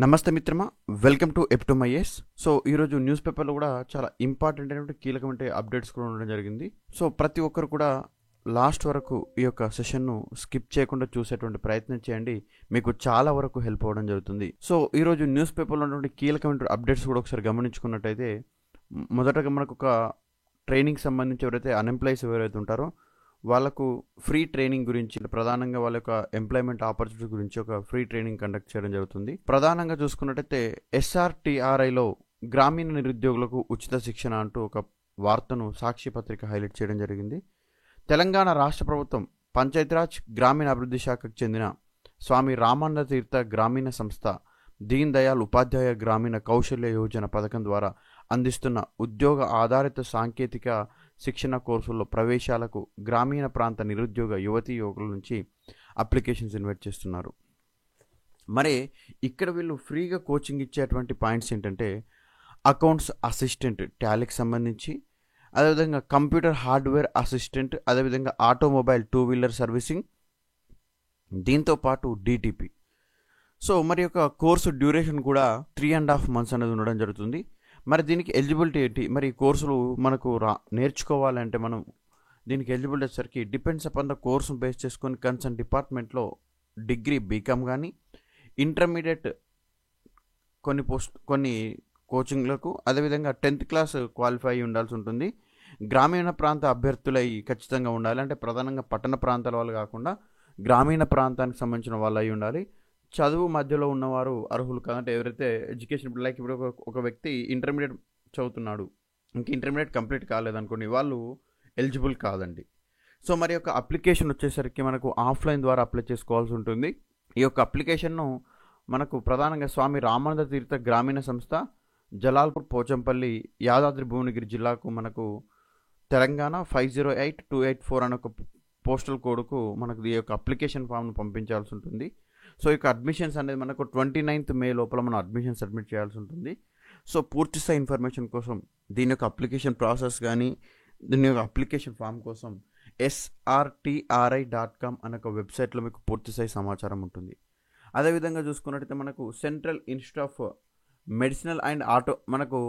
నమస్తే మిత్రమా, welcome to ఎప్టోమైఎస్. So ఈరోజు న్యూస్ పేపర్లో కూడా చాలా ఇంపార్టెంట్ అయినటువంటి కీలకమైన అప్డేట్స్ కూడా ఉండడం జరిగింది. సో ప్రతి ఒక్కరు కూడా లాస్ట్ వరకు ఈ యొక్క సెషన్ను స్కిప్ చేయకుండా చూసేటువంటి ప్రయత్నం చేయండి, మీకు చాలా వరకు హెల్ప్ అవ్వడం జరుగుతుంది. సో ఈరోజు న్యూస్ పేపర్లో ఉన్నటువంటి కీలకమైన అప్డేట్స్ కూడా ఒకసారి గమనించుకున్నట్టయితే, మొదటగా మనకు ఒక ట్రైనింగ్ సంబంధించి ఎవరైతే అన్ఎంప్లాయీస్ ఎవరైతే ఉంటారో వాళ్ళకు ఫ్రీ ట్రైనింగ్ గురించి, ప్రధానంగా వాళ్ళ యొక్క ఎంప్లాయ్మెంట్ ఆపర్చునిటీ గురించి ఒక ఫ్రీ ట్రైనింగ్ కండక్ట్ చేయడం జరుగుతుంది. ప్రధానంగా చూసుకున్నట్టయితే SRTRIలో గ్రామీణ నిరుద్యోగులకు ఉచిత శిక్షణ అంటూ ఒక వార్తను సాక్షి పత్రిక హైలైట్ చేయడం జరిగింది. తెలంగాణ రాష్ట్ర ప్రభుత్వం పంచాయతీరాజ్ గ్రామీణ అభివృద్ధి శాఖకు చెందిన స్వామి రామానంద తీర్థ గ్రామీణ సంస్థ దీన్ దయాళ్ ఉపాధ్యాయ గ్రామీణ కౌశల్య యోజన పథకం ద్వారా అందిస్తున్న ఉద్యోగ ఆధారిత సాంకేతిక శిక్షణ కోర్సుల్లో ప్రవేశాలకు గ్రామీణ ప్రాంత నిరుద్యోగ యువతీ యువకుల నుంచి అప్లికేషన్స్ ఇన్వైట్ చేస్తున్నారు. మరి ఇక్కడ వీళ్ళు ఫ్రీగా కోచింగ్ ఇచ్చేటువంటి పాయింట్స్ ఏంటంటే, అకౌంట్స్ అసిస్టెంట్ టాలీకి సంబంధించి, అదేవిధంగా కంప్యూటర్ హార్డ్వేర్ అసిస్టెంట్, అదేవిధంగా ఆటోమొబైల్ 2 వీలర్ సర్వీసింగ్, దీంతోపాటు DTP. సో మరి యొక్క కోర్సు డ్యూరేషన్ కూడా 3.5 months అనేది ఉండడం జరుగుతుంది. మరి దీనికి ఎలిజిబిలిటీ ఏంటి, మరి ఈ కోర్సులు మనకు నేర్చుకోవాలంటే మనం దీనికి ఎలిజిబిలిటీ వచ్చేసరికి depends upon the course base చేసుకొని కన్సర్న్ డిపార్ట్మెంట్లో డిగ్రీ బీకామ్ కానీ, ఇంటర్మీడియట్ కొన్ని కోచింగ్లకు, అదేవిధంగా 10th క్లాస్ క్వాలిఫై అయి ఉండాల్సి ఉంటుంది. గ్రామీణ ప్రాంత అభ్యర్థులై ఖచ్చితంగా ఉండాలి, అంటే ప్రధానంగా పట్టణ ప్రాంతాల వాళ్ళు కాకుండా గ్రామీణ ప్రాంతానికి సంబంధించిన వాళ్ళు అయి ఉండాలి. చదువు మధ్యలో ఉన్నవారు అర్హులు కాదంటే, ఎవరైతే ఎడ్యుకేషన్ లైక్ ఇప్పుడు ఒక వ్యక్తి ఇంటర్మీడియట్ చదువుతున్నాడు, ఇంక ఇంటర్మీడియట్ కంప్లీట్ కాలేదనుకోండి, వాళ్ళు ఎలిజిబుల్ కాదండి. సో మరి యొక్క అప్లికేషన్ వచ్చేసరికి మనకు ఆఫ్లైన్ ద్వారా అప్లై చేసుకోవాల్సి ఉంటుంది. ఈ యొక్క అప్లికేషన్ను మనకు ప్రధానంగా స్వామి రామానంద తీర్థ గ్రామీణ సంస్థ, జలాల్పూర్, పోచంపల్లి, యాదాద్రి భువనగిరి జిల్లాకు మనకు తెలంగాణ 508284 అనే ఒక పోస్టల్ కోడ్కు మనకు ఈ యొక్క అప్లికేషన్ ఫామ్ను పంపించాల్సి ఉంటుంది. సో ఇక అడ్మిషన్స్ అనేది మనకు 29th May లోపల మనం అడ్మిషన్ సబ్మిట్ చేయాల్సి ఉంటుంది. సో పూర్తి స్థాయి ఇన్ఫర్మేషన్ కోసం దీని యొక్క అప్లికేషన్ ప్రాసెస్ కానీ, దీని యొక్క అప్లికేషన్ ఫామ్ కోసం SRTRI.com అనే ఒక వెబ్సైట్లో మీకు పూర్తి స్థాయి సమాచారం ఉంటుంది. అదేవిధంగా చూసుకున్నట్టయితే మనకు central institute of medicinal and మనకు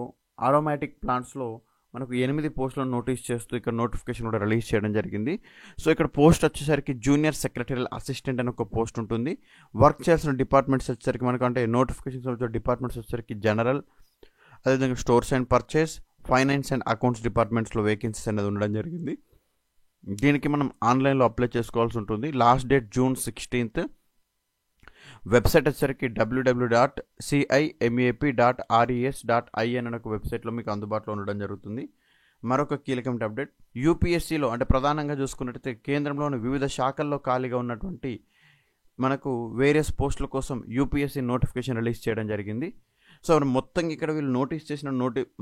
ఆరోమాటిక్ ప్లాంట్స్లో మనకు 8 పోస్టులను నోటీస్ చేస్తూ ఇక్కడ నోటిఫికేషన్ కూడా రిలీజ్ చేయడం జరిగింది. సో ఇక్కడ పోస్ట్ వచ్చేసరికి జూనియర్ సెక్రటరియల్ అసిస్టెంట్ అని ఒక పోస్ట్ ఉంటుంది. వర్క్ చేయాల్సిన డిపార్ట్మెంట్స్ వచ్చేసరికి మనకు, అంటే నోటిఫికేషన్స్ వచ్చే డిపార్ట్మెంట్స్ వచ్చేసరికి జనరల్, అదేవిధంగా stores and purchase, finance and accounts డిపార్ట్మెంట్స్లో వేకెన్సీస్ అనేది ఉండడం జరిగింది. దీనికి మనం ఆన్లైన్లో అప్లై చేసుకోవాల్సి ఉంటుంది. Last date June 16th. Website వచ్చేసరికి www.cimap.res.in అనే ఒక వెబ్సైట్లో మీకు అందుబాటులో ఉండడం జరుగుతుంది. మరొక కీలకమైన అప్డేట్, యూపీఎస్సీలో అంటే ప్రధానంగా చూసుకున్నట్టయితే కేంద్రంలోని వివిధ శాఖల్లో ఖాళీగా ఉన్నటువంటి మనకు వేరియస్ పోస్టుల కోసం యూపీఎస్సీ నోటిఫికేషన్ రిలీజ్ చేయడం జరిగింది. సో మొత్తం ఇక్కడ వీళ్ళు నోటీస్ చేసిన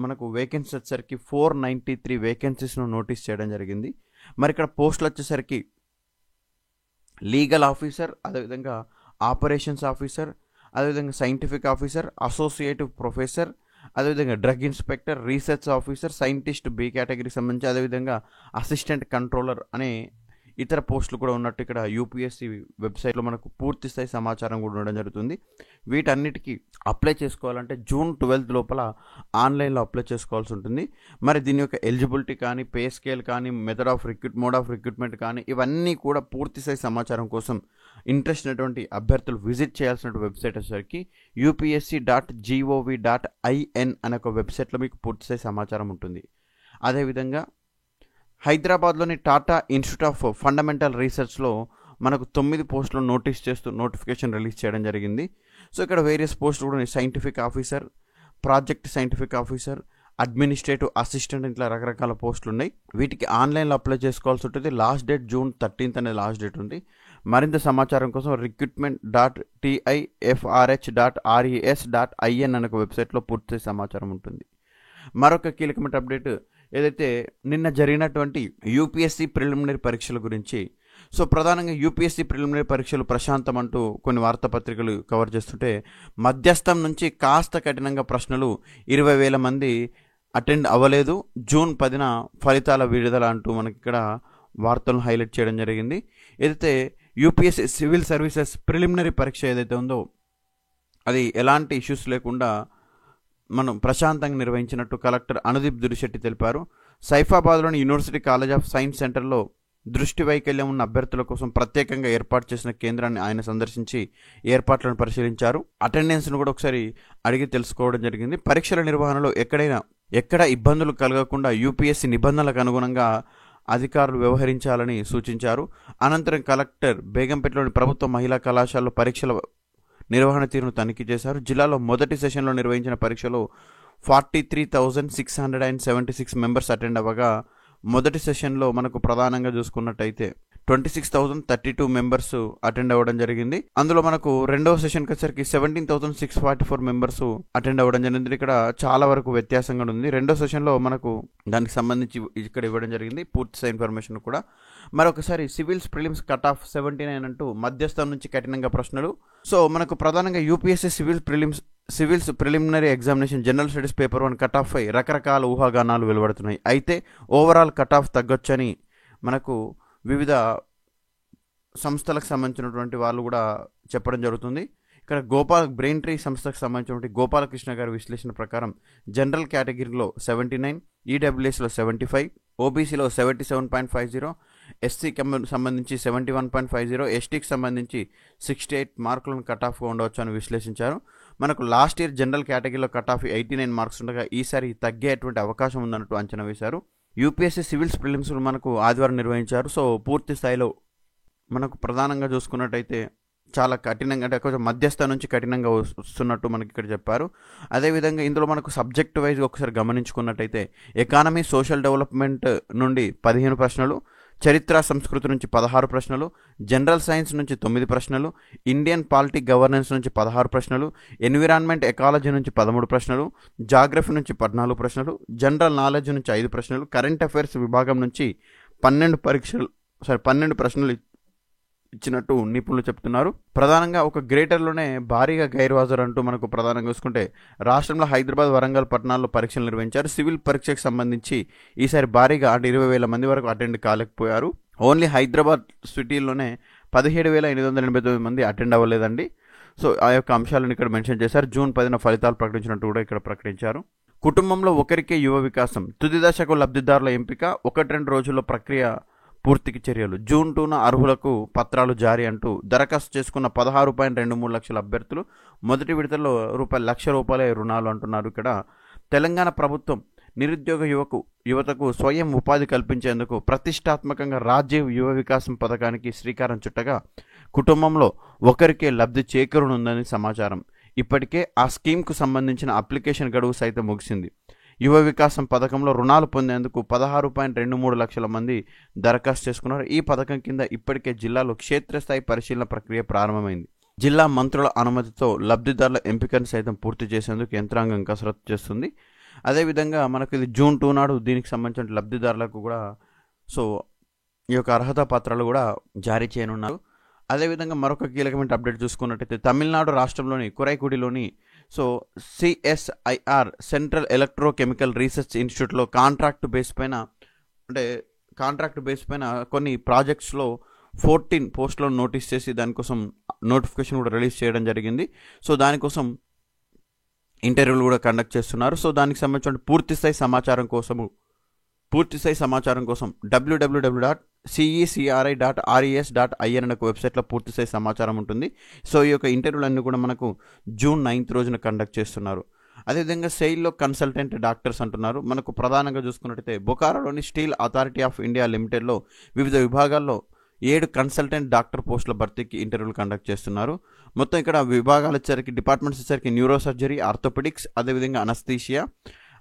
మనకు వేకెన్సీ వచ్చేసరికి 493 వేకెన్సీస్ను నోటీస్ చేయడం జరిగింది. మరి ఇక్కడ పోస్టులు వచ్చేసరికి లీగల్ ఆఫీసర్, అదేవిధంగా ఆపరేషన్స్ ఆఫీసర్, అదేవిధంగా సైంటిఫిక్ ఆఫీసర్, అసోసియేటివ్ ప్రొఫెసర్, అదేవిధంగా drug inspector, research officer, scientist B కేటగిరీకి సంబంధించి, అదేవిధంగా అసిస్టెంట్ కంట్రోలర్ అనే ఇతర పోస్టులు కూడా ఉన్నట్టు ఇక్కడ యూపీఎస్సీ వెబ్సైట్లో మనకు పూర్తి స్థాయి సమాచారం కూడా ఉండడం జరుగుతుంది. వీటన్నిటికీ అప్లై చేసుకోవాలంటే June 12th లోపల ఆన్లైన్లో అప్లై చేసుకోవాల్సి ఉంటుంది. మరి దీని యొక్క ఎలిజిబిలిటీ కానీ, పే స్కేల్ కానీ, మోడ్ ఆఫ్ రిక్రూట్మెంట్ కానీ, ఇవన్నీ కూడా పూర్తి స్థాయి సమాచారం కోసం ఇంట్రెస్ట్ ఉన్నటువంటి అభ్యర్థులు విజిట్ చేయాల్సిన వెబ్సైట్ వచ్చేసరికి upsc.gov.in అనే ఒక వెబ్సైట్లో మీకు పూర్తి స్థాయి సమాచారం ఉంటుంది. అదేవిధంగా హైదరాబాద్లోని టాటా ఇన్స్టిట్యూట్ ఆఫ్ ఫండమెంటల్ రీసెర్చ్లో మనకు 9 పోస్టులను నోటీస్ చేస్తూ నోటిఫికేషన్ రిలీజ్ చేయడం జరిగింది. సో ఇక్కడ వేరియస్ పోస్టులు కూడా scientific officer, project scientific officer, administrative assistant, ఇట్లా రకరకాల పోస్టులు ఉన్నాయి. వీటికి ఆన్లైన్లో అప్లై చేసుకోవాల్సి ఉంటుంది. లాస్ట్ డేట్ June 13th అనేది లాస్ట్ డేట్ ఉంది. మరింత సమాచారం కోసం recruitment.tifrh.res.in అనే ఒక వెబ్సైట్లో పూర్తి సమాచారం ఉంటుంది. మరొక కీలకమైన అప్డేట్ ఏదైతే నిన్న జరిగినటువంటి యూపీఎస్సీ ప్రిలిమినరీ పరీక్షల గురించి. సో ప్రధానంగా యూపీఎస్సీ ప్రిలిమినరీ పరీక్షలు ప్రశాంతం అంటూ కొన్ని వార్తాపత్రికలు కవర్ చేస్తుంటే, మధ్యస్థం నుంచి కాస్త కఠినంగా ప్రశ్నలు 20,000 మంది అటెండ్ అవ్వలేదు, June 10న ఫలితాల విడుదల అంటూ మనకి ఇక్కడ వార్తలను హైలైట్ చేయడం జరిగింది. ఏదైతే యూపీఎస్సీ సివిల్ సర్వీసెస్ ప్రిలిమినరీ పరీక్ష ఏదైతే ఉందో అది ఎలాంటి ఇష్యూస్ లేకుండా మనం ప్రశాంతంగా నిర్వహించినట్టు కలెక్టర్ అనుదీప్ దురిశెట్టి తెలిపారు. సైఫాబాద్లోని యూనివర్సిటీ కాలేజ్ ఆఫ్ సైన్స్ సెంటర్లో దృష్టి వైకల్యం ఉన్న అభ్యర్థుల కోసం ప్రత్యేకంగా ఏర్పాటు చేసిన కేంద్రాన్ని ఆయన సందర్శించి ఏర్పాట్లను పరిశీలించారు. అటెండెన్స్ను కూడా ఒకసారి అడిగి తెలుసుకోవడం జరిగింది. పరీక్షల నిర్వహణలో ఎక్కడ ఇబ్బందులు కలగకుండా యూపీఎస్సీ నిబంధనలకు అనుగుణంగా అధికారులు వ్యవహరించాలని సూచించారు. అనంతరం కలెక్టర్ బేగంపేటలోని ప్రభుత్వ మహిళా కళాశాలలో పరీక్షల నిర్వహణ తీరును తనిఖీ చేశారు. జిల్లాలో మొదటి సెషన్లో నిర్వహించిన పరీక్షలో 43,676 మెంబర్స్ అటెండ్ అవ్వగా మొదటి సెషన్లో మనకు ప్రధానంగా చూసుకున్నట్టయితే 26,032 మెంబర్స్ అటెండ్ అవ్వడం జరిగింది. అందులో మనకు రెండవ సెషన్కి వచ్చరికి 17,644 మెంబర్స్ అటెండ్ అవ్వడం జరిగింది. ఇక్కడ చాలా వరకు వ్యత్యాసంగా ఉంది. రెండో సెషన్లో మనకు దానికి సంబంధించి ఇక్కడ ఇవ్వడం జరిగింది పూర్తి ఇన్ఫర్మేషన్ కూడా. మరొకసారి సివిల్స్ ప్రిలిమ్స్ కట్ ఆఫ్ 79 అంటూ మధ్యస్థం నుంచి కఠినంగా ప్రశ్నలు. సో మనకు ప్రధానంగా UPSC civils preliminary examination general studies paper 1 cut off పై రకరకాల ఊహాగానాలు వెలువడుతున్నాయి. అయితే ఓవరాల్ కట్ ఆఫ్ తగ్గొచ్చని మనకు వివిధ సంస్థలకు సంబంధించినటువంటి వాళ్ళు కూడా చెప్పడం జరుగుతుంది. ఇక్కడ బ్రెయిన్ ట్రీ సంస్థకు సంబంధించినటువంటి గోపాలకృష్ణ గారి విశ్లేషణ ప్రకారం జనరల్ కేటగిరీలో 79, ఈడబ్ల్యూఎస్లో 75, ఓబీసీలో 77.50, ఎస్సీకి సంబంధించి 71.50, ఎస్టీకి సంబంధించి 68 మార్కులను కట్ ఆఫ్గా ఉండవచ్చు అని విశ్లేషించారు. మనకు లాస్ట్ ఇయర్ జనరల్ కేటగిరీలో కట్ ఆఫ్ 89 మార్క్స్ ఉండగా ఈసారి తగ్గేటువంటి అవకాశం ఉందన్నట్టు అంచనా వేశారు. యూపీఎస్సీ సివిల్స్ ప్రిలిమ్స్ మనకు ఆదివారం నిర్వహించారు. సో పూర్తి స్థాయిలో మనకు ప్రధానంగా చూసుకున్నట్టయితే చాలా కఠినంగా అంటే కొంచెం మధ్యస్థ నుంచి కఠినంగా వస్తున్నట్టు మనకి ఇక్కడ చెప్పారు. అదేవిధంగా ఇందులో మనకు సబ్జెక్ట్ వైజ్ ఒకసారి గమనించుకున్నట్టయితే ఎకానమీ సోషల్ డెవలప్మెంట్ నుండి 15 ప్రశ్నలు, చరిత్ర సంస్కృతి నుంచి 16 ప్రశ్నలు, జనరల్ సైన్స్ నుంచి 9 ప్రశ్నలు, ఇండియన్ పాలిటీ గవర్నెన్స్ నుంచి 16 ప్రశ్నలు, ఎన్విరాన్మెంట్ ఎకాలజీ నుంచి 13 ప్రశ్నలు, జాగ్రఫీ నుంచి 14 ప్రశ్నలు, జనరల్ నాలెడ్జ్ నుంచి 5 ప్రశ్నలు, కరెంట్ అఫైర్స్ విభాగం నుంచి 12 ప్రశ్నలు ఇచ్చినట్టు నిపుణులు చెప్తున్నారు. ప్రధానంగా ఒక గ్రేటర్లోనే భారీగా గైర్హాజరు అంటూ మనకు ప్రధానంగా చూసుకుంటే రాష్ట్రంలో హైదరాబాద్, వరంగల్ పట్టణాల్లో పరీక్షలు నిర్వహించారు. సివిల్ పరీక్షకు సంబంధించి ఈసారి భారీగా అంటే 20,000 మంది వరకు అటెండ్ కాలేకపోయారు. ఓన్లీ హైదరాబాద్ సిటీలోనే 17,889 మంది అటెండ్ అవ్వలేదండి. సో ఆ యొక్క అంశాలను ఇక్కడ మెన్షన్ చేశారు. జూన్ 10న ఫలితాలు ప్రకటించినట్టు కూడా ఇక్కడ ప్రకటించారు. కుటుంబంలో ఒకరికే యువ వికాసం, తుది దశకు లబ్ధిదారుల ఎంపిక, 1-2 రోజుల్లో ప్రక్రియ పూర్తికి చర్యలు. జూన్ 2న అర్హులకు పత్రాలు జారీ అంటూ దరఖాస్తు చేసుకున్న 16.23 లక్షల అభ్యర్థులు మొదటి విడతలో ₹1,00,000 రుణాలు అంటున్నారు. ఇక్కడ తెలంగాణ ప్రభుత్వం నిరుద్యోగ యువతకు స్వయం ఉపాధి కల్పించేందుకు ప్రతిష్టాత్మకంగా రాజీవ్ యువ వికాసం పథకానికి శ్రీకారం చుట్టగా కుటుంబంలో ఒకరికే లబ్ధి చేకూరనుందని సమాచారం. ఇప్పటికే ఆ స్కీమ్కు సంబంధించిన అప్లికేషన్ గడువు సైతం ముగిసింది. యువ వికాసం పథకంలో రుణాలు పొందేందుకు 16.23 లక్షల మంది దరఖాస్తు చేసుకున్నారు. ఈ పథకం కింద ఇప్పటికే జిల్లాలో క్షేత్రస్థాయి పరిశీలన ప్రక్రియ ప్రారంభమైంది. జిల్లా మంత్రుల అనుమతితో లబ్ధిదారుల ఎంపికను సైతం పూర్తి చేసేందుకు యంత్రాంగం కసరత్తు చేస్తుంది. అదేవిధంగా మనకు ఇది జూన్ 2 నాడు దీనికి సంబంధించిన లబ్ధిదారులకు కూడా ఈ యొక్క అర్హత పత్రాలు కూడా జారీ చేయనున్నారు. అదేవిధంగా మరొక కీలకమైన అప్డేట్ చూసుకున్నట్టయితే తమిళనాడు రాష్ట్రంలోని కురైకుడిలోని సిఎస్ఐఆర్ సెంట్రల్ ఎలక్ట్రోకెమికల్ రీసెర్చ్ ఇన్స్టిట్యూట్లో కాంట్రాక్ట్ బేస్ పైన కొన్ని ప్రాజెక్ట్స్లో 14 పోస్టులను నోటీస్ చేసి దానికోసం నోటిఫికేషన్ కూడా రిలీజ్ చేయడం జరిగింది. సో దానికోసం ఇంటర్వ్యూలు కూడా కండక్ట్ చేస్తున్నారు. సో దానికి సంబంధించిన పూర్తిస్థాయి సమాచారం కోసం www.cecri.res.in అనే వెబ్సైట్లో పూర్తిస్థాయి సమాచారం ఉంటుంది. సో ఈ యొక్క ఇంటర్వ్యూలన్నీ కూడా మనకు జూన్ 9th రోజున కండక్ట్ చేస్తున్నారు. అదేవిధంగా సెయిల్లో కన్సల్టెంట్ డాక్టర్స్ అంటున్నారు. మనకు ప్రధానంగా చూసుకున్నట్టయితే బొకారోలోని స్టీల్ అథారిటీ ఆఫ్ ఇండియా లిమిటెడ్లో వివిధ విభాగాల్లో 7 కన్సల్టెంట్ డాక్టర్ పోస్టుల భర్తీకి ఇంటర్వ్యూలు కండక్ట్ చేస్తున్నారు. మొత్తం ఇక్కడ విభాగాలు వచ్చేసరికి డిపార్ట్మెంట్స్ వచ్చేసరికి న్యూరో సర్జరీ, ఆర్థోపెడిక్స్, అదేవిధంగా అనస్థీషియా,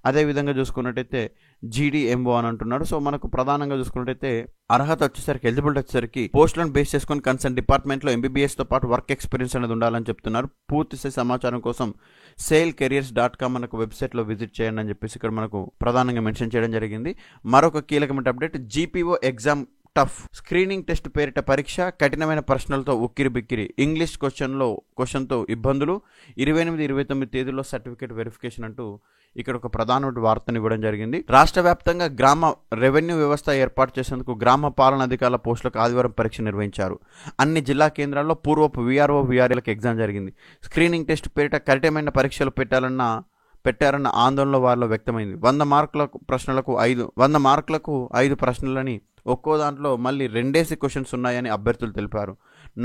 అదేవిధంగా చూసుకున్నట్టయితే జీడీఎంఓ అని అంటున్నారు. సో మనకు ప్రధానంగా చూసుకున్నట్టయితే అర్హత వచ్చేసరికి ఎలిజిబిలిటీ వచ్చేసరికి పోస్టులను బేస్ చేసుకొని కన్సర్న్ డిపార్ట్మెంట్లో ఎంబీబీఎస్తో పాటు వర్క్ ఎక్స్పీరియన్స్ అనేది ఉండాలని చెప్తున్నారు. పూర్తి సమాచారం కోసం sailcareers.com మనకు వెబ్సైట్లో విజిట్ చేయండి అని చెప్పేసి ఇక్కడ మనకు ప్రధానంగా మెన్షన్ చేయడం జరిగింది. మరొక కీలకమైన update, GPO exam tough screening test పేరిట పరీక్ష, కఠినమైన ప్రశ్నలతో ఉక్కిరి బిక్కిరి, ఇంగ్లీష్ క్వశ్చన్తో ఇబ్బందులు, 28-29 తేదీల్లో సర్టిఫికేట్ వెరిఫికేషన్ అంటూ ఇక్కడ ఒక ప్రధానమైన వార్తను ఇవ్వడం జరిగింది. రాష్ట్ర వ్యాప్తంగా గ్రామ రెవెన్యూ వ్యవస్థ ఏర్పాటు చేసేందుకు గ్రామ పాలన అధికారుల పోస్టులకు ఆదివారం పరీక్ష నిర్వహించారు. అన్ని జిల్లా కేంద్రాల్లో పూర్వపు వీఆర్ఓ వీఆర్ఏలకు ఎగ్జామ్ జరిగింది. స్క్రీనింగ్ టెస్ట్ పేరిట కఠినమైన పరీక్షలు పెట్టారన్న ఆందోళన వారిలో వ్యక్తమైంది. 100 మార్కులకు 5 ప్రశ్నలని, ఒక్కో దాంట్లో మళ్ళీ 2 క్వశ్చన్స్ ఉన్నాయని అభ్యర్థులు తెలిపారు.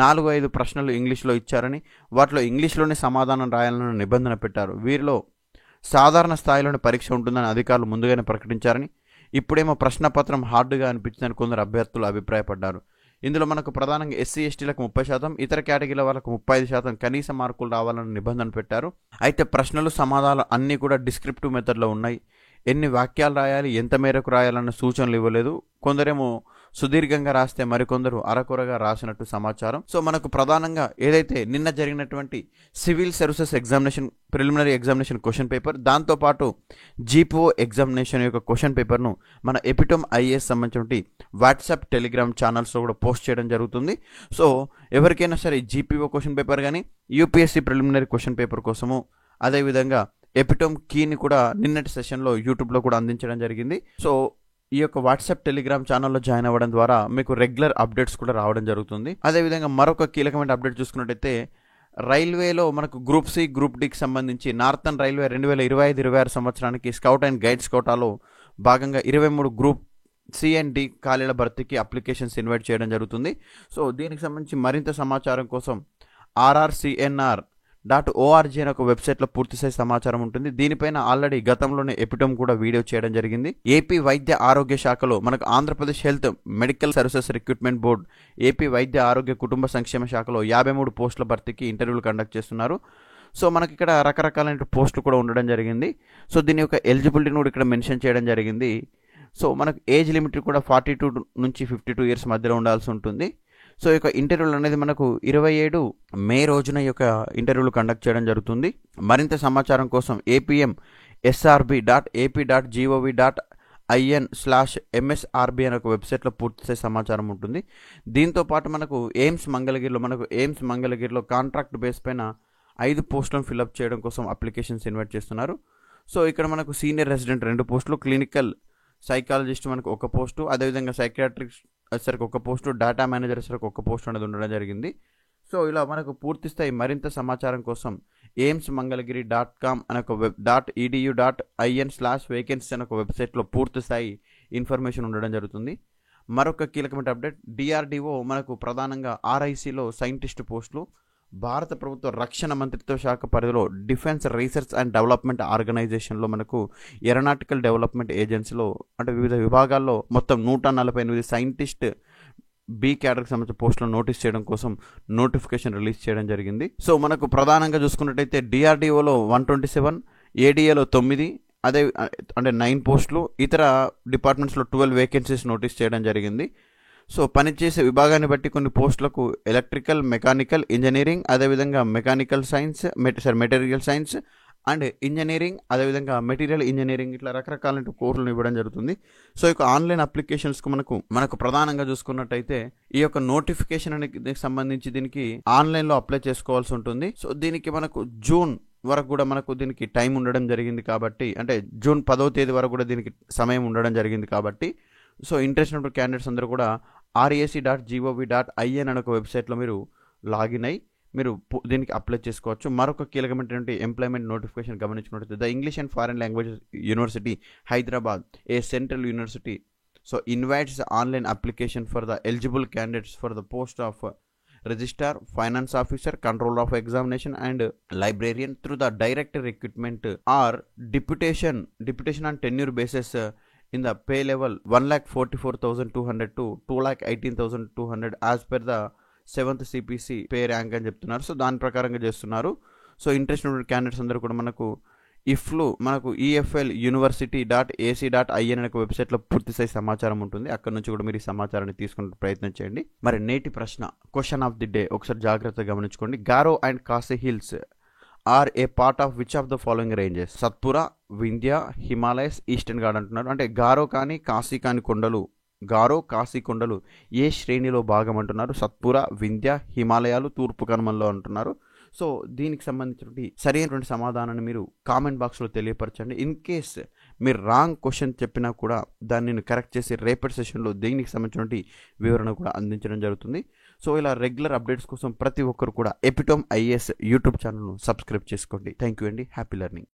4-5 ప్రశ్నలు ఇంగ్లీష్లో ఇచ్చారని, వాటిలో ఇంగ్లీష్లోనే సమాధానం రాయాలన్న నిబంధన పెట్టారు. వీరిలో సాధారణ స్థాయిలోని పరీక్ష ఉంటుందని అధికారులు ముందుగానే ప్రకటించారని, ఇప్పుడేమో ప్రశ్నపత్రం హార్డ్గా అనిపించిందని కొందరు అభ్యర్థులు అభిప్రాయపడ్డారు. ఇందులో మనకు ప్రధానంగా ఎస్సీ ఎస్టీలకు 30%, ఇతర కేటగిరీల వాళ్ళకు 35% కనీస మార్కులు రావాలని నిబంధన పెట్టారు. అయితే ప్రశ్నలు సమాధానాలు అన్నీ కూడా డిస్క్రిప్టివ్ మెథడ్లో ఉన్నాయి. ఎన్ని వాక్యాలు రాయాలి, ఎంత మేరకు రాయాలన్న సూచనలు ఇవ్వలేదు. కొందరేమో సుదీర్ఘంగా రాస్తే మరికొందరు అరకొరగా రాసినట్టు సమాచారం. సో మనకు ప్రధానంగా ఏదైతే నిన్న జరిగినటువంటి civil services examination preliminary examination question paper, దాంతోపాటు జీపీఓ ఎగ్జామినేషన్ యొక్క క్వశ్చన్ పేపర్ను మన ఎపిటోమ్ ఐఏఎస్ సంబంధించిన వాట్సాప్ టెలిగ్రామ్ ఛానల్స్లో కూడా పోస్ట్ చేయడం జరుగుతుంది. సో ఎవరికైనా సరే జీపీఓ క్వశ్చన్ పేపర్ కానీ యూపీఎస్సీ ప్రిలిమినరీ క్వశ్చన్ పేపర్ కోసము, అదేవిధంగా ఎపిటోమ్ కీని కూడా నిన్నటి సెషన్లో యూట్యూబ్లో కూడా అందించడం జరిగింది. సో ఈ యొక్క వాట్సాప్ టెలిగ్రామ్ ఛానల్లో జాయిన్ అవ్వడం ద్వారా మీకు రెగ్యులర్ అప్డేట్స్ కూడా రావడం జరుగుతుంది. అదేవిధంగా మరొక కీలకమైన అప్డేట్ చూసుకున్నట్టయితే రైల్వేలో మనకు గ్రూప్ సి గ్రూప్ డికి సంబంధించి నార్థన్ రైల్వే 2025-26 సంవత్సరానికి స్కౌట్ అండ్ గైడ్స్ కోటాలో భాగంగా 23 గ్రూప్ సి అండ్ డి ఖాళీల భర్తీకి అప్లికేషన్స్ ఇన్వైట్ చేయడం జరుగుతుంది. సో దీనికి సంబంధించి మరింత సమాచారం కోసం rrcnr.org అనే ఒక వెబ్సైట్లో పూర్తిస్థాయి సమాచారం ఉంటుంది. దీనిపైన ఆల్రెడీ గతంలోనే ఎపిటోమ్ కూడా వీడియో చేయడం జరిగింది. ఏపీ వైద్య ఆరోగ్య శాఖలో మనకు Andhra Pradesh health medical services recruitment board AP వైద్య ఆరోగ్య కుటుంబ సంక్షేమ శాఖలో 53 పోస్టుల భర్తీకి ఇంటర్వ్యూలు కండక్ట్ చేస్తున్నారు. సో మనకి ఇక్కడ రకరకాలైన పోస్టులు కూడా ఉండడం జరిగింది. సో దీని యొక్క ఎలిజిబిలిటీని కూడా ఇక్కడ మెన్షన్ చేయడం జరిగింది. సో మనకు ఏజ్ లిమిట్ కూడా 42 నుంచి 52 ఇయర్స్ మధ్యలో ఉండాల్సి ఉంటుంది. సో ఈ యొక్క ఇంటర్వ్యూలు అనేది మనకు 27 మే రోజున ఈ యొక్క ఇంటర్వ్యూలు కండక్ట్ చేయడం జరుగుతుంది. మరింత సమాచారం కోసం apmsrb.ap.gov.in/msrb అనే ఒక వెబ్సైట్లో పూర్తిస్థాయి సమాచారం ఉంటుంది. దీంతోపాటు మనకు ఎయిమ్స్ మంగళగిరిలో కాంట్రాక్ట్ బేస్ పైన 5 పోస్టులను ఫిల్అప్ చేయడం కోసం అప్లికేషన్స్ ఇన్వైట్ చేస్తున్నారు. సో ఇక్కడ మనకు సీనియర్ రెసిడెంట్ 2 పోస్టులు, క్లినికల్ సైకాలజిస్ట్ మనకు 1 పోస్టు, అదేవిధంగా సైకియాట్రిక్స్ వచ్చేసరికి 1 పోస్టు, డేటా మేనేజర్ వచ్చేసరికి 1 పోస్టు అనేది ఉండడం జరిగింది. సో ఇలా మనకు పూర్తిస్థాయి మరింత సమాచారం కోసం aimsmangalagiri.com అనే ఒక .edu.in/vacancies అనే ఒక వెబ్సైట్లో పూర్తిస్థాయి ఇన్ఫర్మేషన్ ఉండడం జరుగుతుంది. మరొక కీలకమైన అప్డేట్, డిఆర్డిఓ మనకు ప్రధానంగా ఆర్ఐసిలో సైంటిస్ట్ పోస్టులు, భారత ప్రభుత్వ రక్షణ మంత్రిత్వ శాఖ పరిధిలో డిఫెన్స్ రీసెర్చ్ అండ్ డెవలప్మెంట్ ఆర్గనైజేషన్లో మనకు ఏరోనాటికల్ డెవలప్మెంట్ ఏజెన్సీలో అంటే వివిధ విభాగాల్లో మొత్తం 148 సైంటిస్ట్ బి క్యాడర్కి సంబంధించిన పోస్టులను నోటీస్ చేయడం కోసం నోటిఫికేషన్ రిలీజ్ చేయడం జరిగింది. సో మనకు ప్రధానంగా చూసుకున్నట్టయితే డిఆర్డిఓలో 127, ఏడిఏలో 9, అదే అంటే 9 పోస్టులు, ఇతర డిపార్ట్మెంట్స్లో 12 వేకెన్సీస్ నోటీస్ చేయడం జరిగింది. సో పనిచేసే విభాగాన్ని బట్టి కొన్ని పోస్టులకు ఎలక్ట్రికల్, మెకానికల్, ఇంజనీరింగ్, అదేవిధంగా mechanical science, material science and engineering, అదేవిధంగా మెటీరియల్ ఇంజనీరింగ్, ఇట్లా రకరకాల కోర్సులను ఇవ్వడం జరుగుతుంది. సో ఈ యొక్క ఆన్లైన్ అప్లికేషన్స్కు మనకు ప్రధానంగా చూసుకున్నట్టయితే ఈ యొక్క నోటిఫికేషన్ అనేది సంబంధించి దీనికి ఆన్లైన్లో అప్లై చేసుకోవాల్సి ఉంటుంది. సో దీనికి మనకు జూన్ వరకు కూడా మనకు దీనికి టైం ఉండడం జరిగింది కాబట్టి, అంటే జూన్ 10వ తేదీ వరకు కూడా దీనికి సమయం ఉండడం జరిగింది కాబట్టి, సో ఇంట్రెస్ట్ ఉన్న క్యాండిడేట్స్ అందరూ కూడా rac.gov.in అనే ఒక వెబ్సైట్లో మీరు లాగిన్ అయ్యి మీరు దీనికి అప్లై చేసుకోవచ్చు. మరొక కీలకమైనటువంటి ఎంప్లాయ్మెంట్ నోటిఫికేషన్ గమనించుకున్నట్లయితే the English and foreign languages university Hyderabad a central university so invites online application for the eligible candidates for the post of registrar, finance officer, control of examination and librarian through the direct recruitment or deputation on tenure basis in the pay level 1,44,200 to 2,18,200 as per the 7th CPC pay rank అని చెప్తున్నారు. So దాని ప్రకారంగా చేస్తున్నారు. So interest ఉన్న candidates అందరూ కూడా మనకు మనకు EFL university.ac.in అనే వెబ్సైట్లో పూర్తిస్థాయి సమాచారం ఉంటుంది. అక్కడ నుంచి కూడా మీరు ఈ సమాచారాన్ని తీసుకునే ప్రయత్నం చేయండి. మరి నేటి ప్రశ్న, క్వశ్చన్ ఆఫ్ ది డే ఒకసారి జాగ్రత్తగా గమనించుకోండి. Garo and Khasi hills are a part of which of the following ranges? Satpura, Vindhya, Himalayas, eastern Ghat అంటున్నారు. అంటే గారో కానీ కాశీ కానీ కొండలు, కాశీ కొండలు ఏ శ్రేణిలో భాగం అంటున్నారు? సత్పురా, వింధ్య, హిమాలయాలు, తూర్పు కనుమల్లో అంటున్నారు. సో దీనికి సంబంధించినటువంటి సరైనటువంటి సమాధానాన్ని మీరు కామెంట్ బాక్స్లో తెలియపరచండి. ఇన్ కేస్ మీరు రాంగ్ క్వశ్చన్ చెప్పినా కూడా దాన్ని నేను కరెక్ట్ చేసి రేపటి సెషన్లో దీనికి సంబంధించినటువంటి వివరణ కూడా అందించడం జరుగుతుంది. సో ఇలా రెగ్యులర్ అప్డేట్స్ కోసం ప్రతి ఒక్కరు కూడా ఎపిటోమ్ ఐఏఎస్ యూట్యూబ్ ఛానల్ను సబ్స్క్రైబ్ చేసుకోండి. థ్యాంక్ యూ అండి. Happy learning.